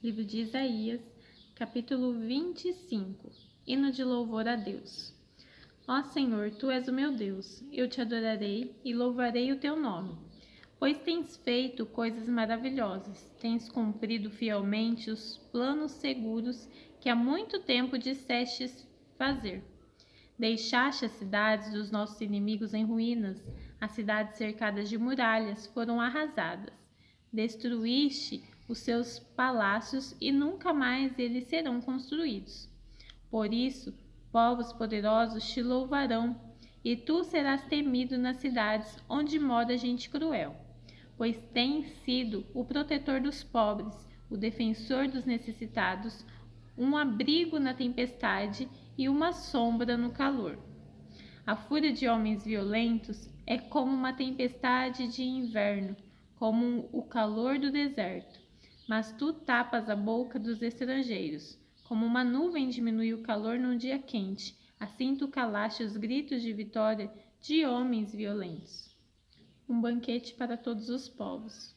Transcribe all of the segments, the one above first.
Livro de Isaías, capítulo 25. Hino de louvor a Deus. Ó Senhor, Tu és o meu Deus, eu te adorarei e louvarei o Teu nome, pois tens feito coisas maravilhosas, tens cumprido fielmente os planos seguros que há muito tempo dissestes fazer. Deixaste as cidades dos nossos inimigos em ruínas, as cidades cercadas de muralhas foram arrasadas. Destruíste os seus palácios e nunca mais eles serão construídos. Por isso, povos poderosos te louvarão, e tu serás temido nas cidades onde mora gente cruel, pois tens sido o protetor dos pobres, o defensor dos necessitados, um abrigo na tempestade e uma sombra no calor. A fúria de homens violentos é como uma tempestade de inverno, como o calor do deserto. Mas tu tapas a boca dos estrangeiros, como uma nuvem diminui o calor num dia quente. Assim tu calaste os gritos de vitória de homens violentos. Um banquete para todos os povos.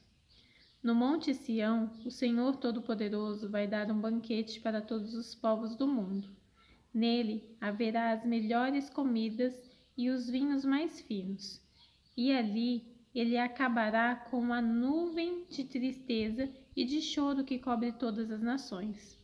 No Monte Sião, o Senhor Todo-Poderoso vai dar um banquete para todos os povos do mundo. Nele haverá as melhores comidas e os vinhos mais finos. E ali ele acabará com a nuvem de tristeza e de choro que cobre todas as nações.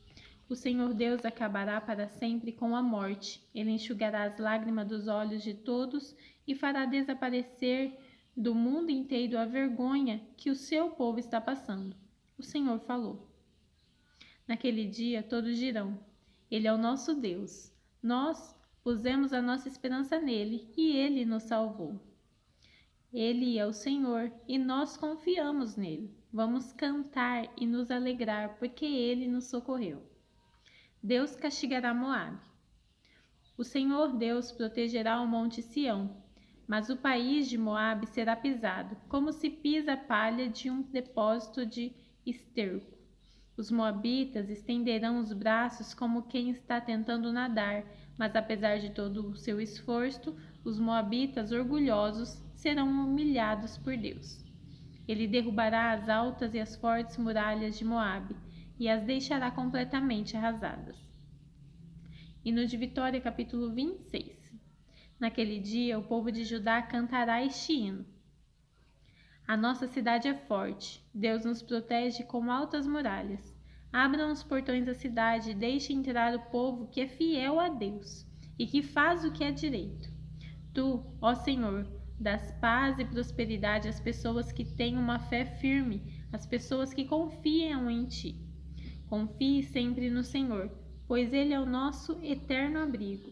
O Senhor Deus acabará para sempre com a morte. Ele enxugará as lágrimas dos olhos de todos e fará desaparecer do mundo inteiro a vergonha que o seu povo está passando. O Senhor falou. Naquele dia todos dirão: Ele é o nosso Deus. Nós pusemos a nossa esperança nele e ele nos salvou. Ele é o Senhor e nós confiamos nele. Vamos cantar e nos alegrar porque ele nos socorreu. Deus castigará Moabe. O Senhor Deus protegerá o monte Sião, mas o país de Moabe será pisado, como se pisa a palha de um depósito de esterco. Os moabitas estenderão os braços como quem está tentando nadar, mas apesar de todo o seu esforço, os moabitas orgulhosos serão humilhados por Deus. Ele derrubará as altas e as fortes muralhas de Moabe e as deixará completamente arrasadas. Hino de Vitória, capítulo 26. Naquele dia, o povo de Judá cantará este hino. A nossa cidade é forte, Deus nos protege com altas muralhas. Abram os portões da cidade e deixe entrar o povo que é fiel a Deus e que faz o que é direito. Tu, ó Senhor, dás paz e prosperidade às pessoas que têm uma fé firme, às pessoas que confiam em Ti. Confie sempre no Senhor, pois Ele é o nosso eterno abrigo.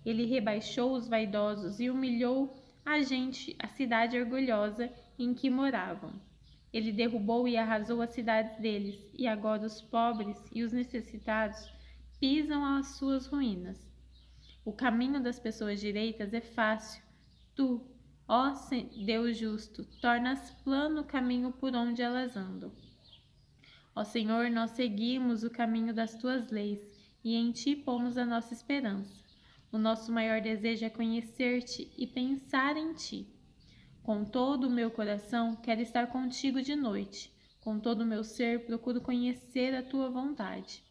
Ele rebaixou os vaidosos e humilhou a cidade orgulhosa em que moravam. Ele derrubou e arrasou as cidades deles, e agora os pobres e os necessitados pisam as suas ruínas. O caminho das pessoas direitas é fácil. Tu, ó Deus justo, tornas plano o caminho por onde elas andam. Ó Senhor, nós seguimos o caminho das tuas leis, e em ti pomos a nossa esperança. O nosso maior desejo é conhecer-te e pensar em ti. Com todo o meu coração, quero estar contigo de noite. Com todo o meu ser, procuro conhecer a tua vontade.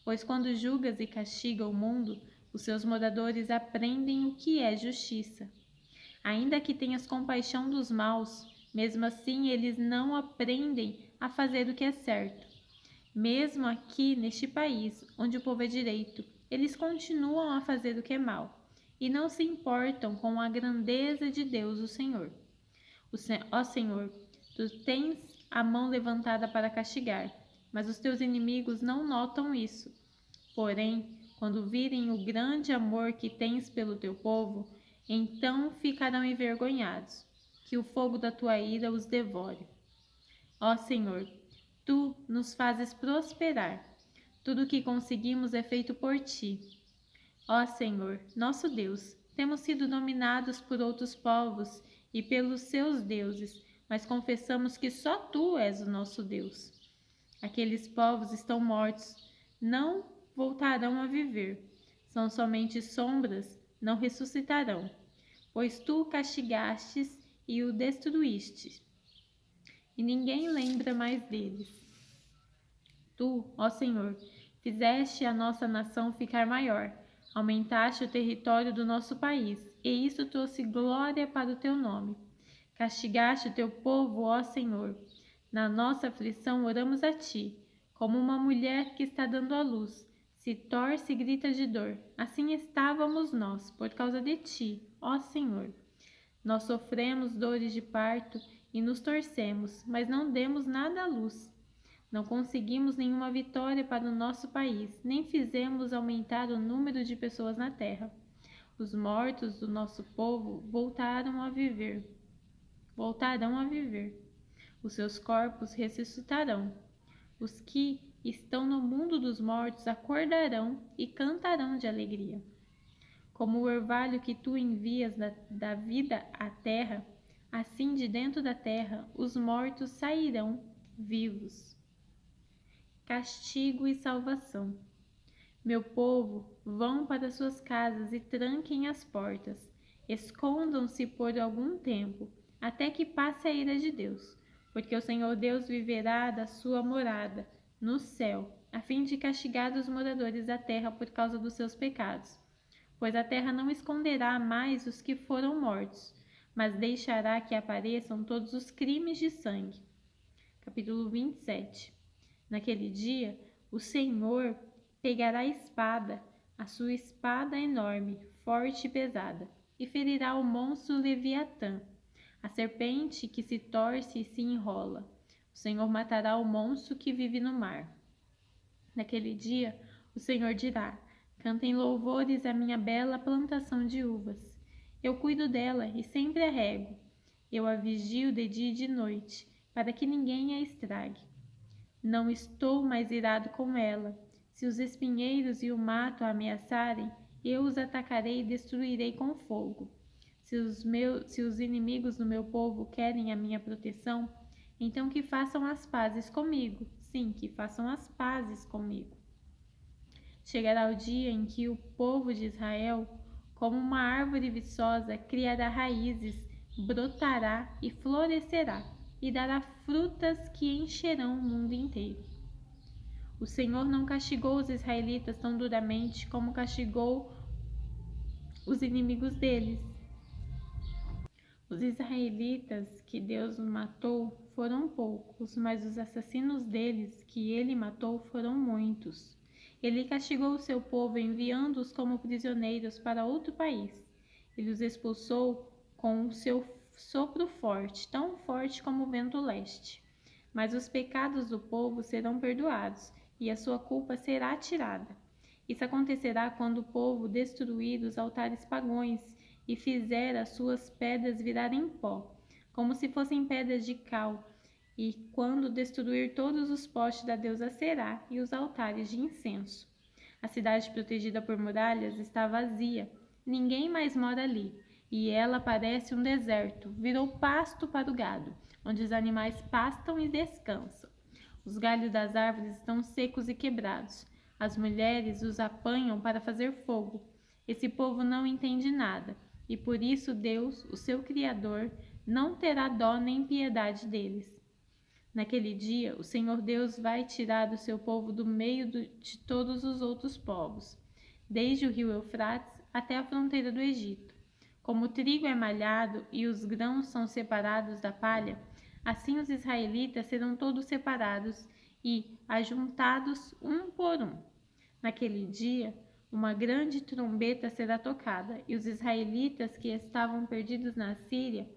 Pois quando julgas e castigas o mundo, os seus moradores aprendem o que é justiça. Ainda que tenhas compaixão dos maus, mesmo assim eles não aprendem a fazer o que é certo. Mesmo aqui neste país, onde o povo é direito, eles continuam a fazer o que é mal, e não se importam com a grandeza de Deus, o Senhor. Ó Senhor, tu tens a mão levantada para castigar, mas os teus inimigos não notam isso. Porém, quando virem o grande amor que tens pelo teu povo, então ficarão envergonhados, que o fogo da tua ira os devore. Ó Senhor, tu nos fazes prosperar. Tudo o que conseguimos é feito por ti. Ó Senhor, nosso Deus, temos sido dominados por outros povos e pelos seus deuses, mas confessamos que só tu és o nosso Deus. Aqueles povos estão mortos, não voltarão a viver. São somente sombras, não ressuscitarão, pois tu o castigastes e o destruíste, e ninguém lembra mais deles. Tu, ó Senhor, fizeste a nossa nação ficar maior, aumentaste o território do nosso país, e isso trouxe glória para o teu nome. Castigaste o teu povo, ó Senhor. Na nossa aflição oramos a ti, como uma mulher que está dando à luz, se torce e grita de dor. Assim estávamos nós, por causa de ti, ó Senhor. Nós sofremos dores de parto e nos torcemos, mas não demos nada à luz. Não conseguimos nenhuma vitória para o nosso país, nem fizemos aumentar o número de pessoas na terra. Os mortos do nosso povo voltarão a viver. Os seus corpos ressuscitarão. Os que estão no mundo dos mortos acordarão e cantarão de alegria. Como o orvalho que tu envias da vida à terra, assim de dentro da terra os mortos sairão vivos. Castigo e salvação. Meu povo, vão para suas casas e tranquem as portas. Escondam-se por algum tempo, até que passe a ira de Deus, porque o Senhor Deus viverá da sua morada no céu, a fim de castigar os moradores da terra por causa dos seus pecados. Pois a terra não esconderá mais os que foram mortos, mas deixará que apareçam todos os crimes de sangue. Capítulo 27. Naquele dia, o Senhor pegará a espada, a sua espada enorme, forte e pesada, e ferirá o monstro Leviatã, a serpente que se torce e se enrola. O Senhor matará o monstro que vive no mar. Naquele dia, o Senhor dirá: cantem louvores à minha bela plantação de uvas. Eu cuido dela e sempre a rego. Eu a vigio de dia e de noite, para que ninguém a estrague. Não estou mais irado com ela. Se os espinheiros e o mato a ameaçarem, eu os atacarei e destruirei com fogo. Se os inimigos do meu povo querem a minha proteção, então que façam as pazes comigo. Sim, que façam as pazes comigo. Chegará o dia em que o povo de Israel, como uma árvore viçosa, criará raízes, brotará e florescerá, e dará frutas que encherão o mundo inteiro. O Senhor não castigou os israelitas tão duramente como castigou os inimigos deles. Os israelitas que Deus matou foram poucos, mas os assassinos deles que ele matou foram muitos. Ele castigou o seu povo enviando-os como prisioneiros para outro país. Ele os expulsou com o seu sopro forte, tão forte como o vento leste. Mas os pecados do povo serão perdoados, e a sua culpa será tirada. Isso acontecerá quando o povo destruir os altares pagãos e fizer as suas pedras virarem pó, como se fossem pedras de cal, e quando destruir todos os postes da deusa Será e os altares de incenso. A cidade protegida por muralhas está vazia, ninguém mais mora ali. E ela parece um deserto, virou pasto para o gado, onde os animais pastam e descansam. Os galhos das árvores estão secos e quebrados. As mulheres os apanham para fazer fogo. Esse povo não entende nada, e por isso Deus, o seu Criador, não terá dó nem piedade deles. Naquele dia, o Senhor Deus vai tirar o seu povo do meio de todos os outros povos, desde o rio Eufrates até a fronteira do Egito. Como o trigo é malhado e os grãos são separados da palha, assim os israelitas serão todos separados e ajuntados um por um. Naquele dia, uma grande trombeta será tocada, e os israelitas que estavam perdidos na Síria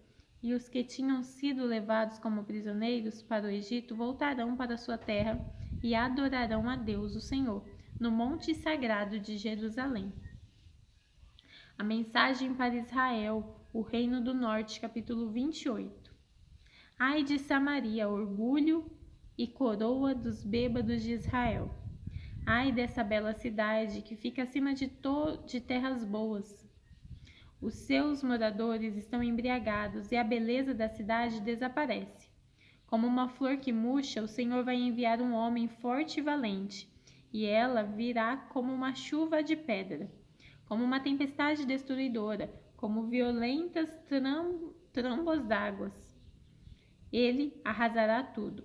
e os que tinham sido levados como prisioneiros para o Egito voltarão para sua terra e adorarão a Deus, o Senhor, no monte sagrado de Jerusalém. A mensagem para Israel, o reino do norte, capítulo 28. Ai de Samaria, orgulho e coroa dos bêbados de Israel. Ai dessa bela cidade que fica acima de terras boas. Os seus moradores estão embriagados e a beleza da cidade desaparece. Como uma flor que murcha, o Senhor vai enviar um homem forte e valente, e ela virá como uma chuva de pedra, como uma tempestade destruidora, como violentas trombos d'águas. Ele arrasará tudo.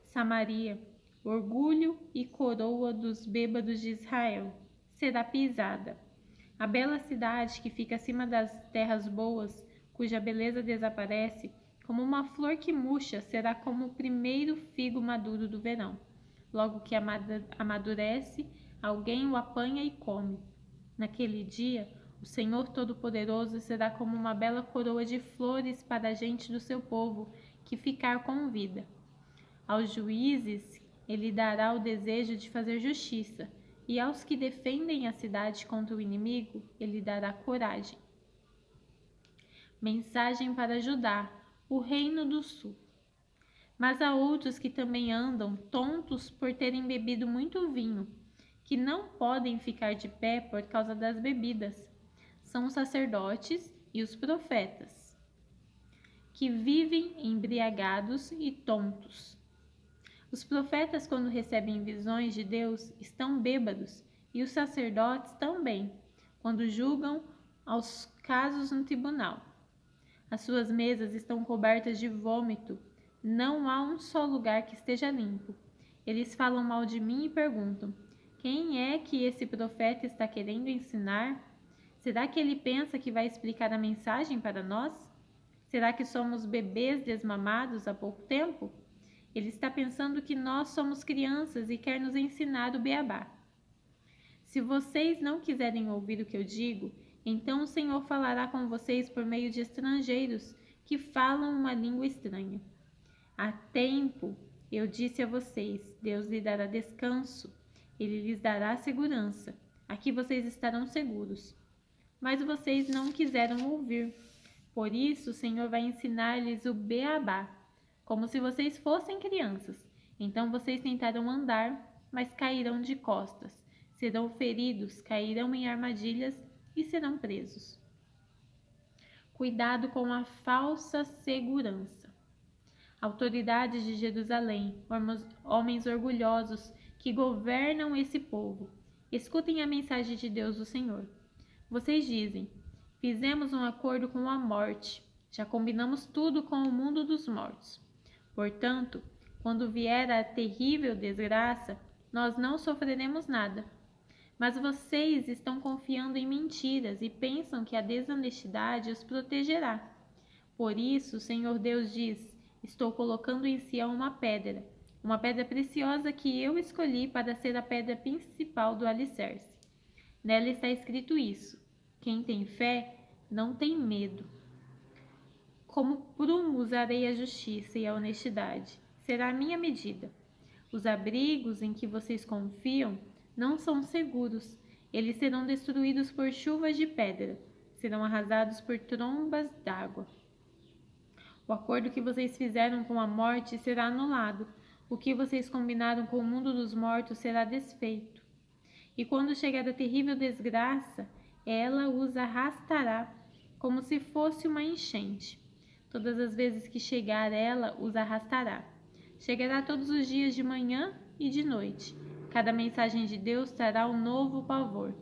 Samaria, orgulho e coroa dos bêbados de Israel, será pisada. A bela cidade que fica acima das terras boas, cuja beleza desaparece, como uma flor que murcha, será como o primeiro figo maduro do verão. Logo que amadurece, alguém o apanha e come. Naquele dia, o Senhor Todo-Poderoso será como uma bela coroa de flores para a gente do seu povo que ficar com vida. Aos juízes, ele dará o desejo de fazer justiça, e aos que defendem a cidade contra o inimigo, ele dará coragem. Mensagem para Judá, o reino do sul. Mas há outros que também andam tontos por terem bebido muito vinho, que não podem ficar de pé por causa das bebidas. São os sacerdotes e os profetas, que vivem embriagados e tontos. Os profetas, quando recebem visões de Deus, estão bêbados, e os sacerdotes também, quando julgam aos casos no tribunal. As suas mesas estão cobertas de vômito, não há um só lugar que esteja limpo. Eles falam mal de mim e perguntam: quem é que esse profeta está querendo ensinar? Será que ele pensa que vai explicar a mensagem para nós? Será que somos bebês desmamados há pouco tempo? Ele está pensando que nós somos crianças e quer nos ensinar o beabá. Se vocês não quiserem ouvir o que eu digo, então o Senhor falará com vocês por meio de estrangeiros que falam uma língua estranha. Há tempo eu disse a vocês: Deus lhe dará descanso, ele lhes dará segurança. Aqui vocês estarão seguros. Mas vocês não quiseram ouvir. Por isso o Senhor vai ensinar-lhes o beabá, como se vocês fossem crianças. Então vocês tentarão andar, mas cairão de costas. Serão feridos, cairão em armadilhas e serão presos. Cuidado com a falsa segurança. Autoridades de Jerusalém, homens orgulhosos que governam esse povo, escutem a mensagem de Deus do Senhor. Vocês dizem: fizemos um acordo com a morte, já combinamos tudo com o mundo dos mortos. Portanto, quando vier a terrível desgraça, nós não sofreremos nada. Mas vocês estão confiando em mentiras e pensam que a desonestidade os protegerá. Por isso, o Senhor Deus diz: estou colocando em Sião uma pedra preciosa que eu escolhi para ser a pedra principal do alicerce. Nela está escrito isso: quem tem fé não tem medo. Como prumo usarei a justiça e a honestidade. Será a minha medida. Os abrigos em que vocês confiam não são seguros. Eles serão destruídos por chuvas de pedra. Serão arrasados por trombas d'água. O acordo que vocês fizeram com a morte será anulado. O que vocês combinaram com o mundo dos mortos será desfeito. E quando chegar a terrível desgraça, ela os arrastará como se fosse uma enchente. Todas as vezes que chegar, ela os arrastará. Chegará todos os dias de manhã e de noite. Cada mensagem de Deus trará um novo pavor.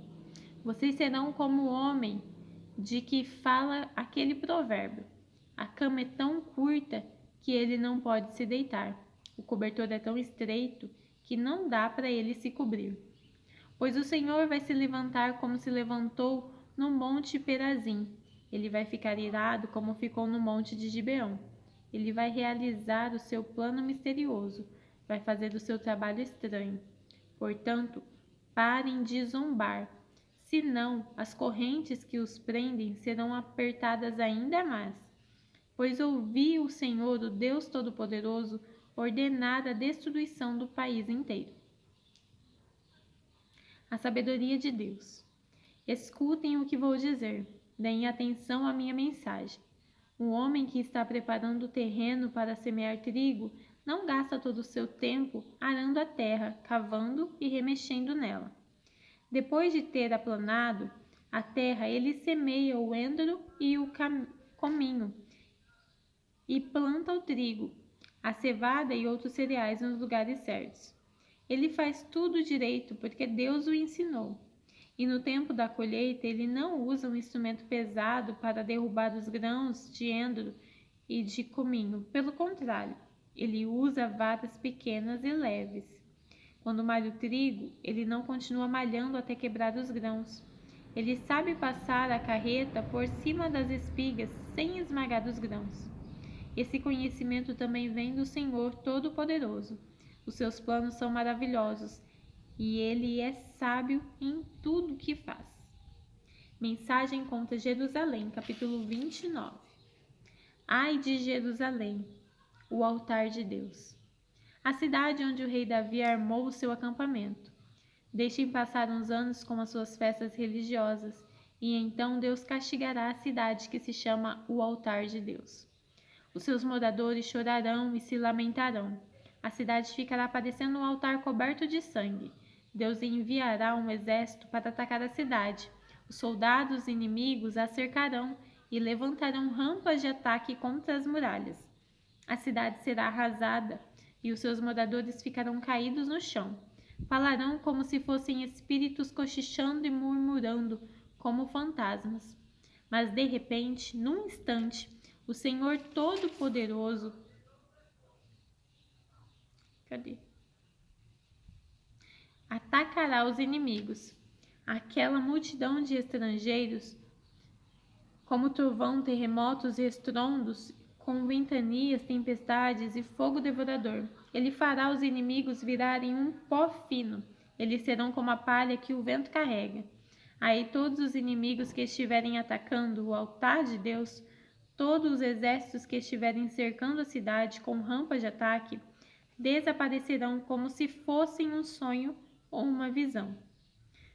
Vocês serão como o homem de que fala aquele provérbio: a cama é tão curta que ele não pode se deitar. O cobertor é tão estreito que não dá para ele se cobrir. Pois o Senhor vai se levantar como se levantou no monte Perazim. Ele vai ficar irado como ficou no monte de Gibeão. Ele vai realizar o seu plano misterioso, vai fazer o seu trabalho estranho. Portanto, parem de zombar, senão as correntes que os prendem serão apertadas ainda mais. Pois ouvi o Senhor, o Deus Todo-Poderoso, ordenar a destruição do país inteiro. A sabedoria de Deus. Escutem o que vou dizer, deem atenção à minha mensagem. O homem que está preparando o terreno para semear trigo não gasta todo o seu tempo arando a terra, cavando e remexendo nela. Depois de ter aplanado a terra, ele semeia o endro e o cominho e planta o trigo, a cevada e outros cereais nos lugares certos. Ele faz tudo direito porque Deus o ensinou. E no tempo da colheita, ele não usa um instrumento pesado para derrubar os grãos de endro e de cominho. Pelo contrário, ele usa varas pequenas e leves. Quando malha o trigo, ele não continua malhando até quebrar os grãos. Ele sabe passar a carreta por cima das espigas sem esmagar os grãos. Esse conhecimento também vem do Senhor Todo-Poderoso. Os seus planos são maravilhosos e ele é sábio em tudo que faz. Mensagem contra Jerusalém, capítulo 29. Ai de Jerusalém, o altar de Deus. A cidade onde o rei Davi armou o seu acampamento. Deixem passar uns anos com as suas festas religiosas, e então Deus castigará a cidade que se chama o altar de Deus. Os seus moradores chorarão e se lamentarão. A cidade ficará parecendo um altar coberto de sangue. Deus enviará um exército para atacar a cidade. Os soldados inimigos a cercarão e levantarão rampas de ataque contra as muralhas. A cidade será arrasada e os seus moradores ficarão caídos no chão. Falarão como se fossem espíritos cochichando e murmurando como fantasmas. Mas de repente, num instante, o Senhor Todo-Poderoso atacará os inimigos. Aquela multidão de estrangeiros, como trovão, terremotos e estrondos, com ventanias, tempestades e fogo devorador. Ele fará os inimigos virarem um pó fino. Eles serão como a palha que o vento carrega. Aí todos os inimigos que estiverem atacando o altar de Deus, todos os exércitos que estiverem cercando a cidade com rampas de ataque, desaparecerão como se fossem um sonho ou uma visão.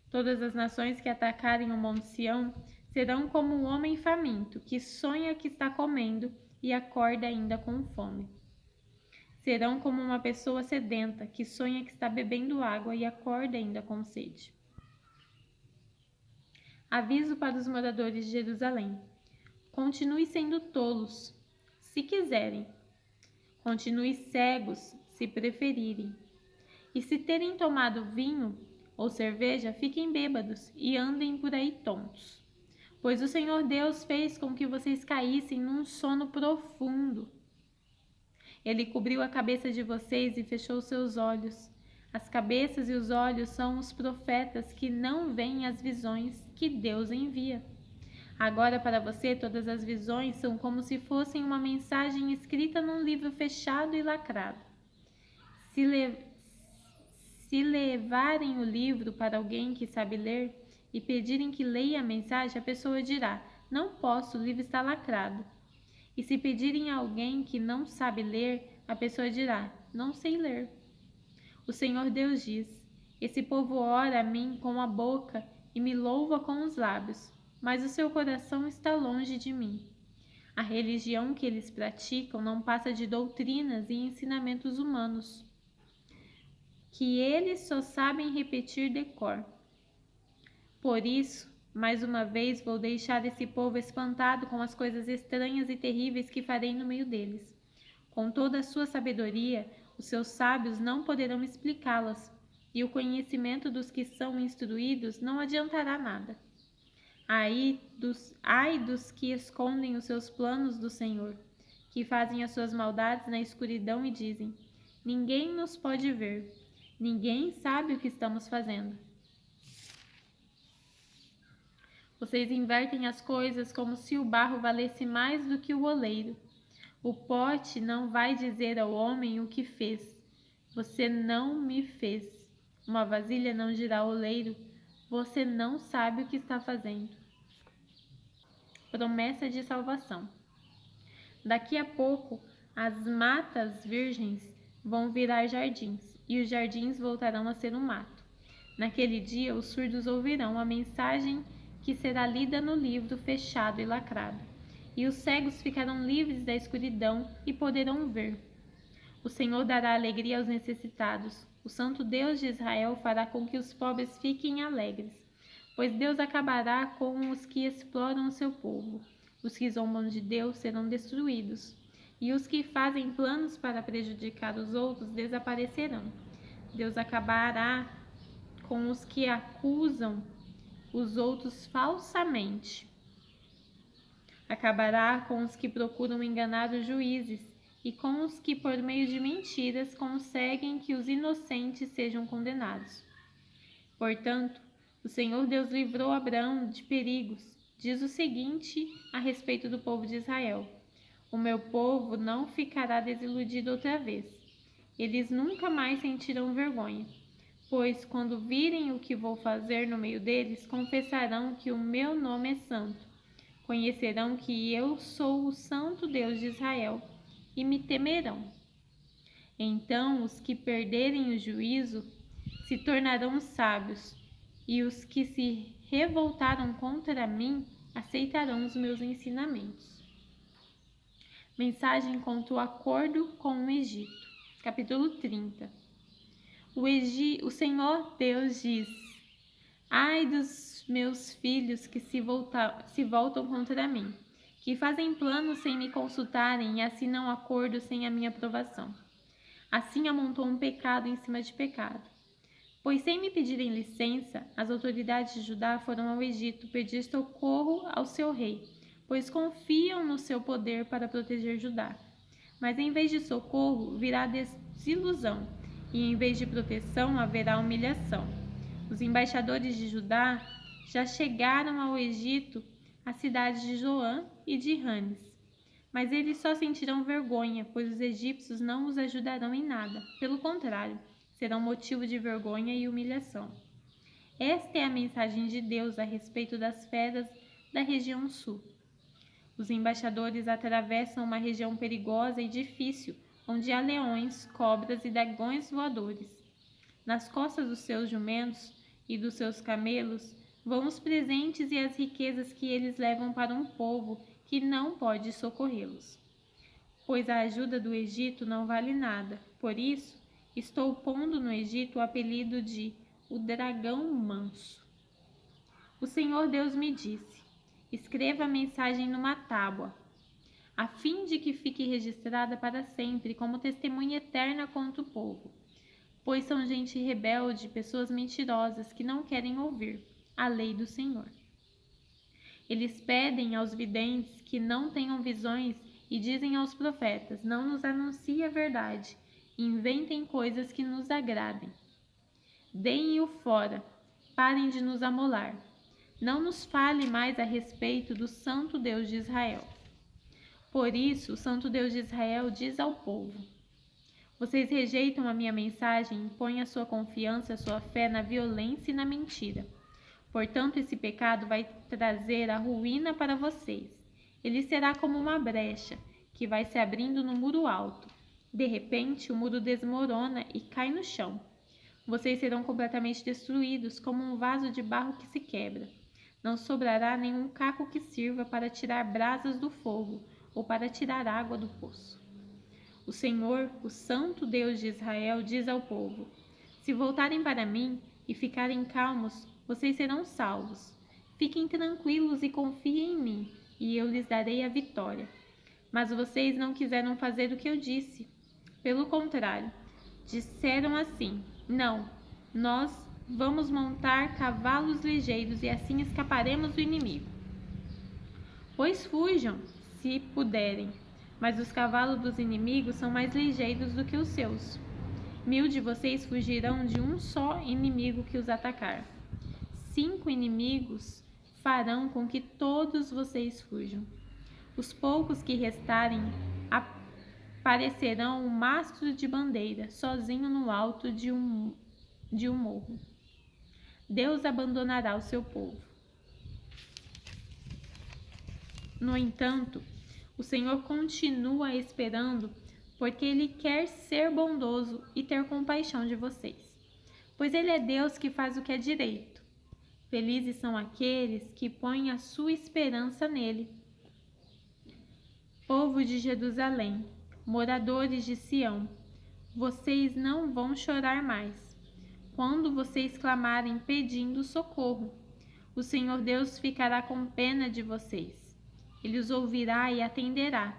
Todas as nações que atacarem o Monte Sião serão como um homem faminto, que sonha que está comendo e acorda ainda com fome. Serão como uma pessoa sedenta, que sonha que está bebendo água e acorda ainda com sede. Aviso para os moradores de Jerusalém. Continue sendo tolos, se quiserem. Continue cegos, se preferirem. E se terem tomado vinho ou cerveja, fiquem bêbados e andem por aí tontos. Pois o Senhor Deus fez com que vocês caíssem num sono profundo. Ele cobriu a cabeça de vocês e fechou seus olhos. As cabeças e os olhos são os profetas que não veem as visões que Deus envia. Agora para você todas as visões são como se fossem uma mensagem escrita num livro fechado e lacrado. Se levarem o livro para alguém que sabe ler e pedirem que leia a mensagem, a pessoa dirá: não posso, o livro está lacrado. E se pedirem a alguém que não sabe ler, a pessoa dirá: não sei ler. O Senhor Deus diz: esse povo ora a mim com a boca e me louva com os lábios, mas o seu coração está longe de mim. A religião que eles praticam não passa de doutrinas e ensinamentos humanos, que eles só sabem repetir de cor. Por isso, mais uma vez vou deixar esse povo espantado com as coisas estranhas e terríveis que farei no meio deles. Com toda a sua sabedoria, os seus sábios não poderão explicá-las, e o conhecimento dos que são instruídos não adiantará nada. Ai dos que escondem os seus planos do Senhor, que fazem as suas maldades na escuridão e dizem: ninguém nos pode ver, ninguém sabe o que estamos fazendo. Vocês invertem as coisas como se o barro valesse mais do que o oleiro. O pote não vai dizer ao homem o que fez: você não me fez. Uma vasilha não dirá ao oleiro: você não sabe o que está fazendo. Promessa de salvação. Daqui a pouco, as matas virgens vão virar jardins, e os jardins voltarão a ser um mato. Naquele dia, os surdos ouvirão a mensagem que será lida no livro fechado e lacrado, e os cegos ficarão livres da escuridão e poderão ver. O Senhor dará alegria aos necessitados. O Santo Deus de Israel fará com que os pobres fiquem alegres, pois Deus acabará com os que exploram o seu povo. Os que zombam de Deus serão destruídos, e os que fazem planos para prejudicar os outros desaparecerão. Deus acabará com os que acusam os outros falsamente. Acabará com os que procuram enganar os juízes e com os que por meio de mentiras conseguem que os inocentes sejam condenados. Portanto, o Senhor Deus livrou Abraão de perigos. Diz o seguinte a respeito do povo de Israel: o meu povo não ficará desiludido outra vez. Eles nunca mais sentirão vergonha, pois quando virem o que vou fazer no meio deles, confessarão que o meu nome é santo. Conhecerão que eu sou o Santo Deus de Israel e me temerão. Então os que perderem o juízo se tornarão sábios, e os que se revoltaram contra mim aceitarão os meus ensinamentos. Mensagem contra o acordo com o Egito. Capítulo 30. O Senhor Deus diz: ai dos meus filhos que se voltam contra mim, que fazem planos sem me consultarem e assinam acordos sem a minha aprovação. Assim amontou um pecado em cima de pecado. Pois sem me pedirem licença, as autoridades de Judá foram ao Egito pedir socorro ao seu rei, pois confiam no seu poder para proteger Judá. Mas em vez de socorro, virá desilusão, e em vez de proteção, haverá humilhação. Os embaixadores de Judá já chegaram ao Egito, às cidades de Zoan e de Ranes. Mas eles só sentirão vergonha, pois os egípcios não os ajudarão em nada. Pelo contrário, serão motivo de vergonha e humilhação. Esta é a mensagem de Deus a respeito das feras da região sul. Os embaixadores atravessam uma região perigosa e difícil, onde há leões, cobras e dragões voadores. Nas costas dos seus jumentos e dos seus camelos vão os presentes e as riquezas que eles levam para um povo que não pode socorrê-los. Pois a ajuda do Egito não vale nada. Por isso, estou pondo no Egito o apelido de o dragão manso. O Senhor Deus me disse: escreva a mensagem numa tábua, a fim de que fique registrada para sempre como testemunha eterna contra o povo. Pois são gente rebelde, pessoas mentirosas que não querem ouvir a lei do Senhor. Eles pedem aos videntes que não tenham visões e dizem aos profetas: não nos anuncie a verdade, inventem coisas que nos agradem. Deem-o fora, parem de nos amolar. Não nos fale mais a respeito do Santo Deus de Israel. Por isso, o Santo Deus de Israel diz ao povo: vocês rejeitam a minha mensagem e põem a sua confiança e a sua fé na violência e na mentira. Portanto, esse pecado vai trazer a ruína para vocês. Ele será como uma brecha que vai se abrindo no muro alto. De repente, o muro desmorona e cai no chão. Vocês serão completamente destruídos, como um vaso de barro que se quebra. Não sobrará nenhum caco que sirva para tirar brasas do fogo ou para tirar água do poço. O Senhor, o Santo Deus de Israel, diz ao povo: se voltarem para mim e ficarem calmos, vocês serão salvos. Fiquem tranquilos e confiem em mim, e eu lhes darei a vitória. Mas vocês não quiseram fazer o que eu disse. Pelo contrário, disseram assim: não, nós vamos montar cavalos ligeiros e assim escaparemos do inimigo. Pois fujam, se puderem, mas os cavalos dos inimigos são mais ligeiros do que os seus. 1000 de vocês fugirão de um só inimigo que os atacar. 5 inimigos farão com que todos vocês fujam. Os poucos que restarem aparecerão um mastro de bandeira, sozinho no alto de um morro. Deus abandonará o seu povo. No entanto, o Senhor continua esperando, porque Ele quer ser bondoso e ter compaixão de vocês. Pois Ele é Deus que faz o que é direito. Felizes são aqueles que põem a sua esperança nele. Povo de Jerusalém, moradores de Sião, vocês não vão chorar mais. Quando vocês clamarem pedindo socorro, o Senhor Deus ficará com pena de vocês. Ele os ouvirá e atenderá.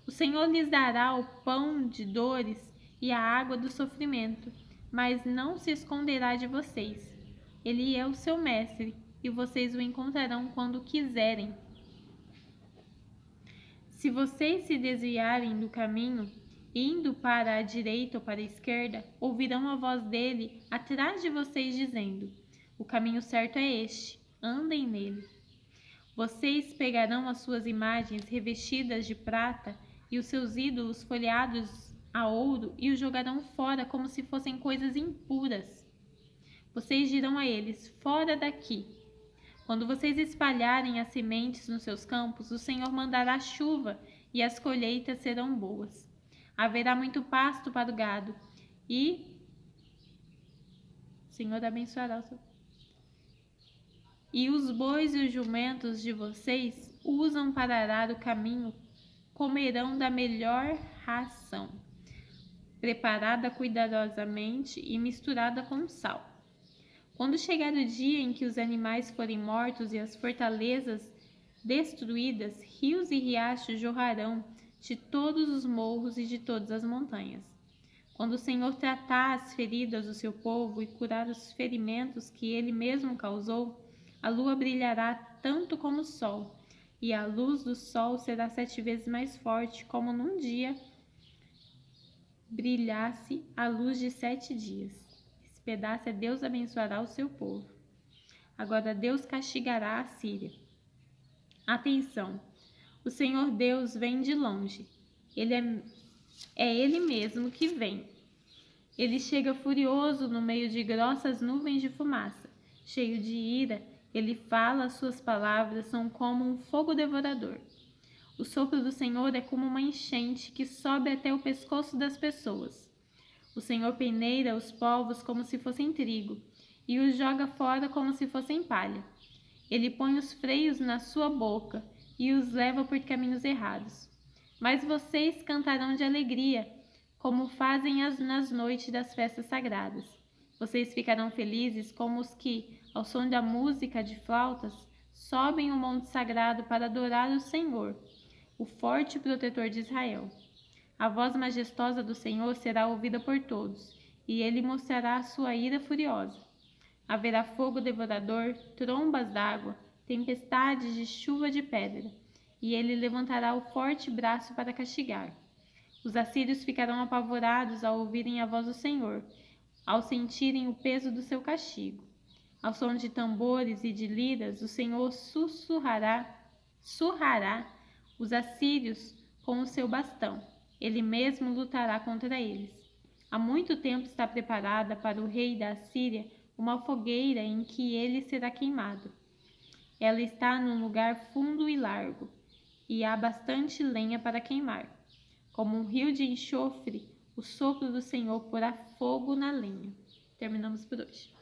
O Senhor lhes dará o pão de dores e a água do sofrimento, mas não se esconderá de vocês. Ele é o seu mestre, e vocês o encontrarão quando quiserem. Se vocês se desviarem do caminho, indo para a direita ou para a esquerda, ouvirão a voz dele atrás de vocês dizendo: o caminho certo é este, andem nele. Vocês pegarão as suas imagens revestidas de prata e os seus ídolos folheados a ouro e os jogarão fora como se fossem coisas impuras. Vocês dirão a eles: fora daqui. Quando vocês espalharem as sementes nos seus campos, o Senhor mandará chuva e as colheitas serão boas. Haverá muito pasto para o gado e o Senhor abençoará o seu. E os bois e os jumentos de vocês usam para arar o caminho, comerão da melhor ração, preparada cuidadosamente e misturada com sal. Quando chegar o dia em que os animais forem mortos e as fortalezas destruídas, rios e riachos jorrarão de todos os morros e de todas as montanhas. Quando o Senhor tratar as feridas do seu povo e curar os ferimentos que ele mesmo causou, a lua brilhará tanto como o sol, e a luz do sol será 7 vezes mais forte, como num dia brilhasse a luz de 7 dias. Esse pedaço é Deus abençoará o seu povo. Agora Deus castigará a Síria. Atenção! O Senhor Deus vem de longe. É Ele mesmo que vem. Ele chega furioso no meio de grossas nuvens de fumaça. Cheio de ira, ele fala, suas palavras são como um fogo devorador. O sopro do Senhor é como uma enchente que sobe até o pescoço das pessoas. O Senhor peneira os povos como se fossem trigo e os joga fora como se fossem palha. Ele põe os freios na sua boca e os leva por caminhos errados. Mas vocês cantarão de alegria, como fazem nas noites das festas sagradas. Vocês ficarão felizes como os que, ao som da música de flautas, sobem o monte sagrado para adorar o Senhor, o forte protetor de Israel. A voz majestosa do Senhor será ouvida por todos, e ele mostrará a sua ira furiosa. Haverá fogo devorador, trombas d'água, tempestades de chuva de pedra, e ele levantará o forte braço para castigar. Os assírios ficarão apavorados ao ouvirem a voz do Senhor, ao sentirem o peso do seu castigo. Ao som de tambores e de liras, o Senhor surrará os assírios com o seu bastão. Ele mesmo lutará contra eles. Há muito tempo está preparada para o rei da Assíria uma fogueira em que ele será queimado. Ela está num lugar fundo e largo, e há bastante lenha para queimar. Como um rio de enxofre, o sopro do Senhor porá fogo na lenha. Terminamos por hoje.